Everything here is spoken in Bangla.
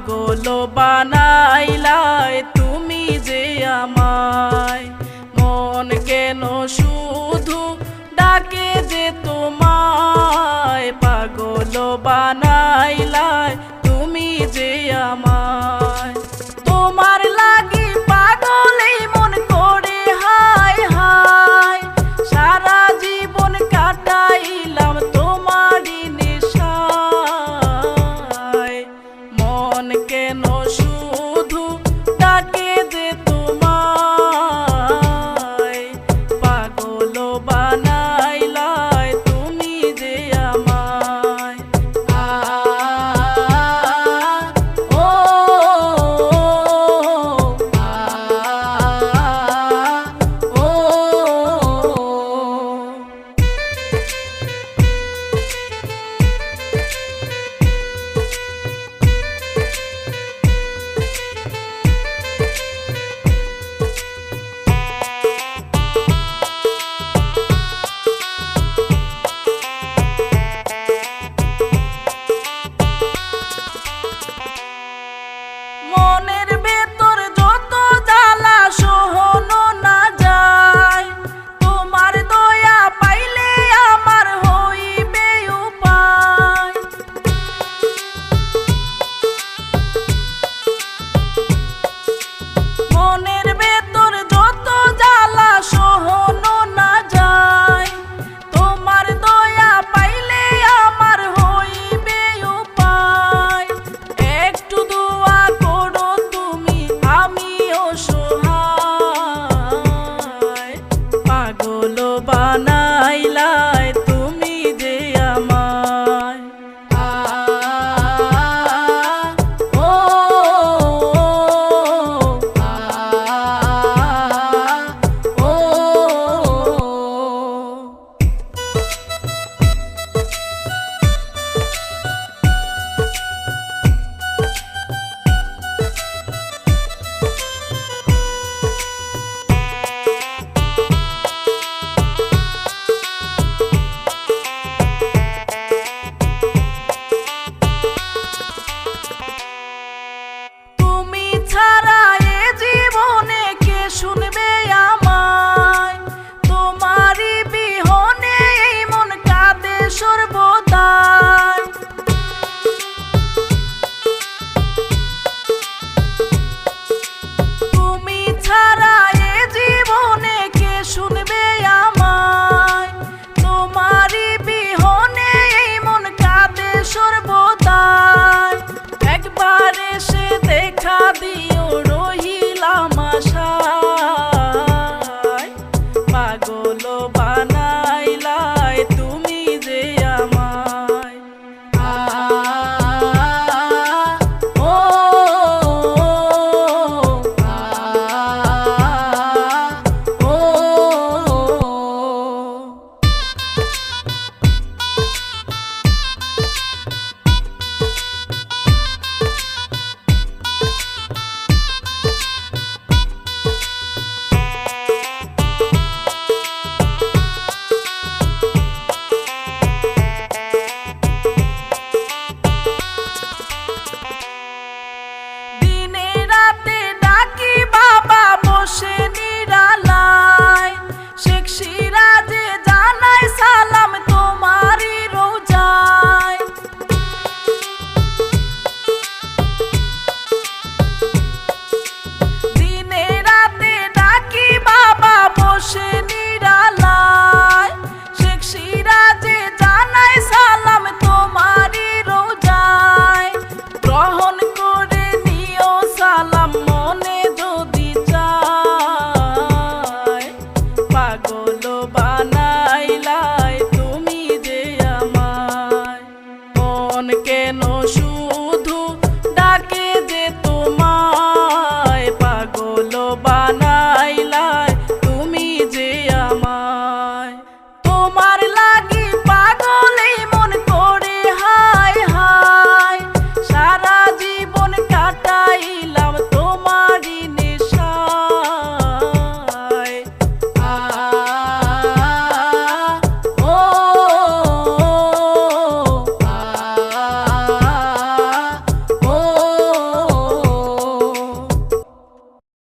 পাগল বানাইলাই তুমি যে আমায়। মন কেন শুধু ডাকে যে তোমায়, পাগল বানাইলাই তুমি যে আমায়। তোমার লাগি পাগলেই মন করে হায় হায়, সারা জীবন কাটাইলাম তোমারই নেশায়। মন কেন শুধু ডাকে যে তোমায়, পাগল বানাইলাই তুমি যে আমায়। ও মনের ভেতর যত জ্বালা সহনো না যায়, তোমার দয়া পাইলে আমার হইবে উপায়। মনের ভেতর যত জ্বালা সহনো না যায়, তোমার দয়া পাইলে আমার হইবে উপায়। একটু দোয়া করো তুমি, আমি অসহায়, পাগল বানাইলাই তুমি যে আমায়। ও তুমি ছাড়া এ জীবনে কে শুনবে আমায়, তোমারই বিহনে এই মন কাঁদে সর্বদাই। তুমি ছাড়া এ জীবনে কে শুনবে আমায়, তোমারই বিহনে এই মন কাঁদে সর্বদাই। একবার এসে দেখা দিও রহিলাম আশায়, পাগল বানাইলাই তুমি যে আমায়। ও দিনে রাতে ডাকি বাবা বসে নিরালায়, শেখ সিরাজে জানাই সালাম তোমারই রোজায়। দিনে রাতে ডাকি বাবা বসে নিরালায়, শেখ সিরাজে জানাই সালাম তোমারই রোজায়। গ্রহণ করে নিও সালাম মনে যদি চায়, পাগল বানাইলাই তুমি যে আমায়। মন কেন শুধু ডাকে যে তোমায়, পাগল বানাইলাই তুমি যে আমায়। তোমার লাগি